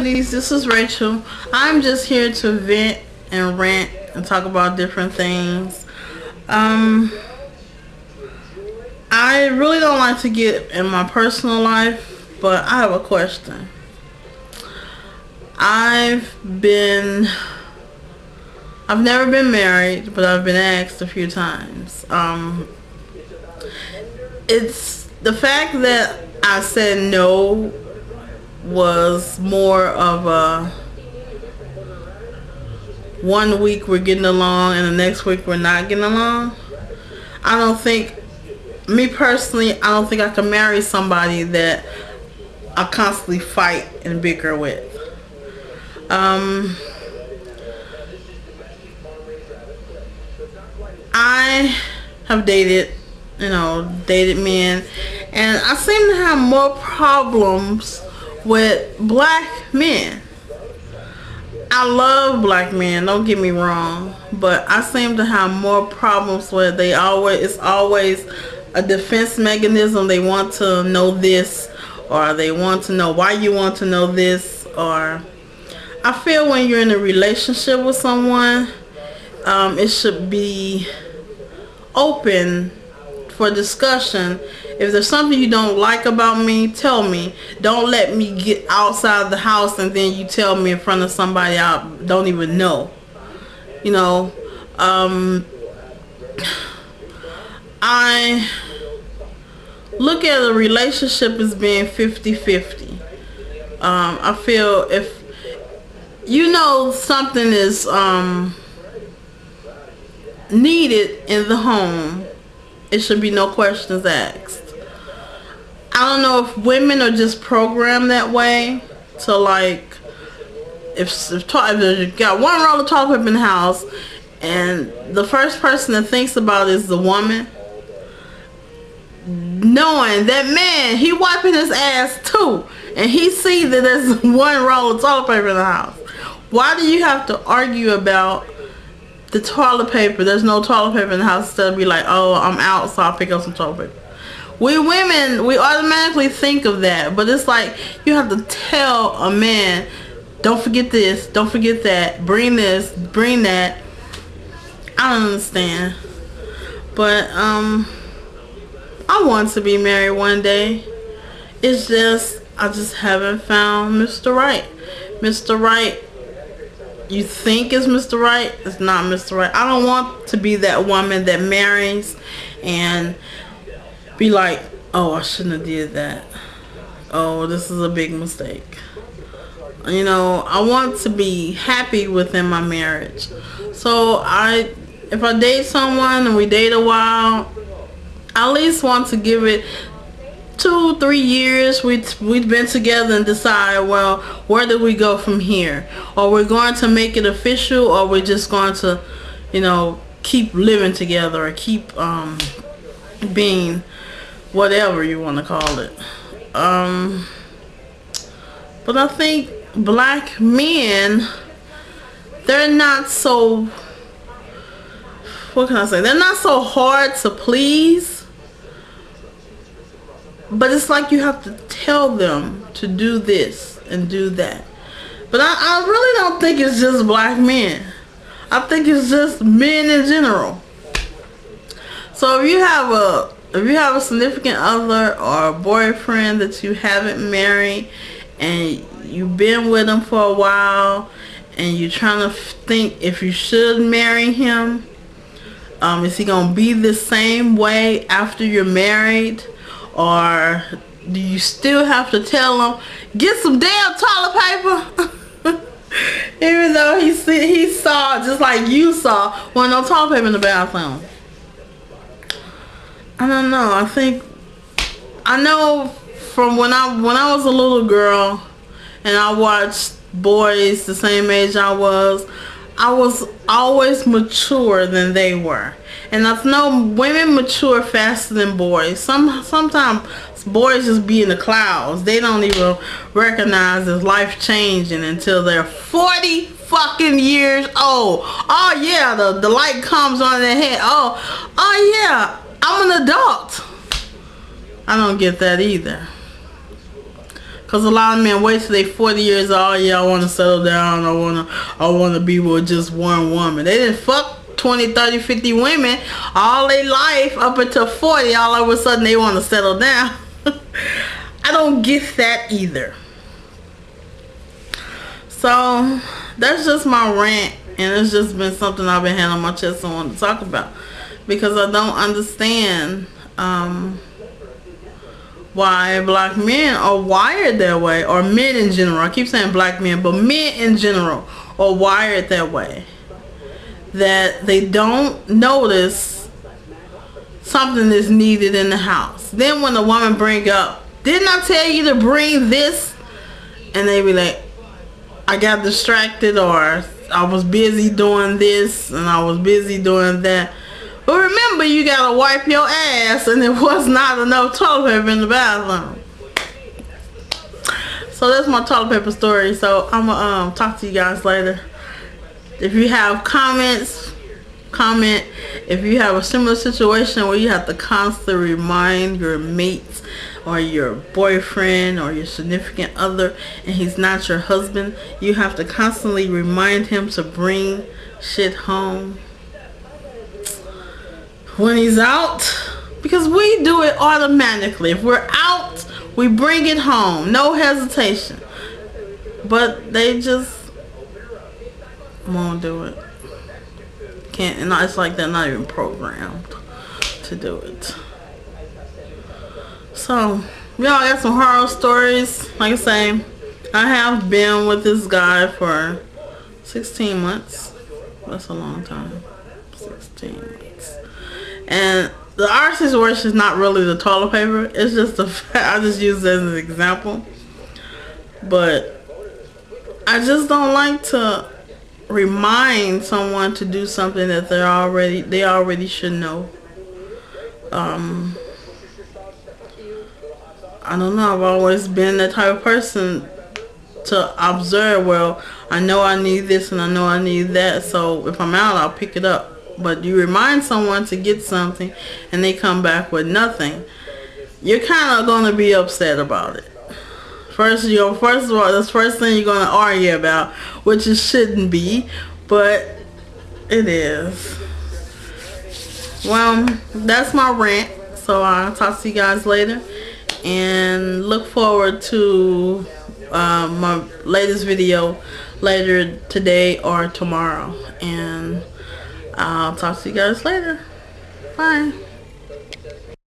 beauties, this is Rachel. I'm just here to vent and rant and talk about different things. I really don't like to get in my personal life, but I have a question. I've never been married, but I've been asked a few times. It's the fact that I said no was more of a 1 week we're getting along and the next week we're not getting along. Me personally, I don't think I can marry somebody that I constantly fight and bicker with. I have dated men, and I seem to have more problems with black men. I love black men, don't get me wrong, but I seem to have more problems with it's always a defense mechanism. They want to know this, or they want to know why you want to know this, or I feel when you're in a relationship with someone, it should be open for discussion. If there's something you don't like about me, tell me. Don't let me get outside the house and then you tell me in front of somebody I don't even know. I look at a relationship as being 50-50. I feel if something is needed in the home, it should be no questions asked. I don't know if women are just programmed that way to, like, if you got one roll of toilet paper in the house and the first person that thinks about it is the woman, knowing that man, he wiping his ass too, and he sees that there's one roll of toilet paper in the house. Why do you have to argue about the toilet paper? There's no toilet paper in the house, instead of be like, oh, I'm out, so I'll pick up some toilet paper. We women, we automatically think of that, but it's like you have to tell a man, don't forget this, don't forget that, bring this, bring that. I don't understand, but I want to be married one day. It's just I just haven't found Mr. Right. Mr. Right, you think is Mr. Right, it's not Mr. Right. I don't want to be that woman that marries and be like, oh, I shouldn't have did that. Oh, this is a big mistake. I want to be happy within my marriage. So if I date someone and we date a while, I at least want to give it 2-3 years we've been together and decide, well, where do we go from here? Or we're going to make it official, or we're just going to keep living together, or keep being whatever you want to call it. But I think black men, they're not so, what can I say, they're not so hard to please. But it's like you have to tell them to do this and do that. But I really don't think it's just black men. I think it's just men in general. So if you have a significant other or a boyfriend that you haven't married and you've been with him for a while and you're trying to think if you should marry him, is he gonna be the same way after you're married? Or do you still have to tell him, get some damn toilet paper? Even though he saw, just like you saw, wasn't no toilet paper in the bathroom. I don't know. I know from when I was a little girl and I watched boys the same age I was always mature than they were. And I know women mature faster than boys. Sometimes boys just be in the clouds. They don't even recognize this life changing until they're 40 fucking years old. Oh yeah, the light comes on their head. Oh yeah, I'm an adult. I don't get that either. Cause a lot of men wait till they 40 years old. Oh, yeah, I want to settle down. I want to be with just one woman. They didn't fuck 20, 30, 50 women all their life up until 40. All of a sudden they want to settle down. I don't get that either. So that's just my rant, and it's just been something I've been handling my chest and want to talk about, because I don't understand why black men are wired that way, or men in general. I keep saying black men, but men in general are wired that way, that they don't notice something is needed in the house. Then when the woman bring up, didn't I tell you to bring this? And they be like, I got distracted, or I was busy doing this and I was busy doing that. But remember, you gotta wipe your ass, and there was not enough toilet paper in the bathroom. So that's my toilet paper story. So I'm gonna talk to you guys later. If you have comments, comment. If you have a similar situation where you have to constantly remind your mates or your boyfriend or your significant other, and he's not your husband, you have to constantly remind him to bring shit home when he's out, because we do it automatically. If we're out, we bring it home, no hesitation. But they just won't do it. Can't, and it's like they're not even programmed to do it. So y'all got some horror stories. Like I say, I have been with this guy for 16 months. That's a long time. 16 months. And our situation is not really the toilet paper. It's just the fact, I just use it as an example. But I just don't like to remind someone to do something that they already should know. I don't know. I've always been the type of person to observe. Well, I know I need this and I know I need that. So if I'm out, I'll pick it up. But you remind someone to get something and they come back with nothing, you're kind of going to be upset about it. First of all, that's the first thing you're going to argue about, which it shouldn't be, but it is. Well, that's my rant. So I'll talk to you guys later, and look forward to my latest video later today or tomorrow. And I'll talk to you guys later. Bye.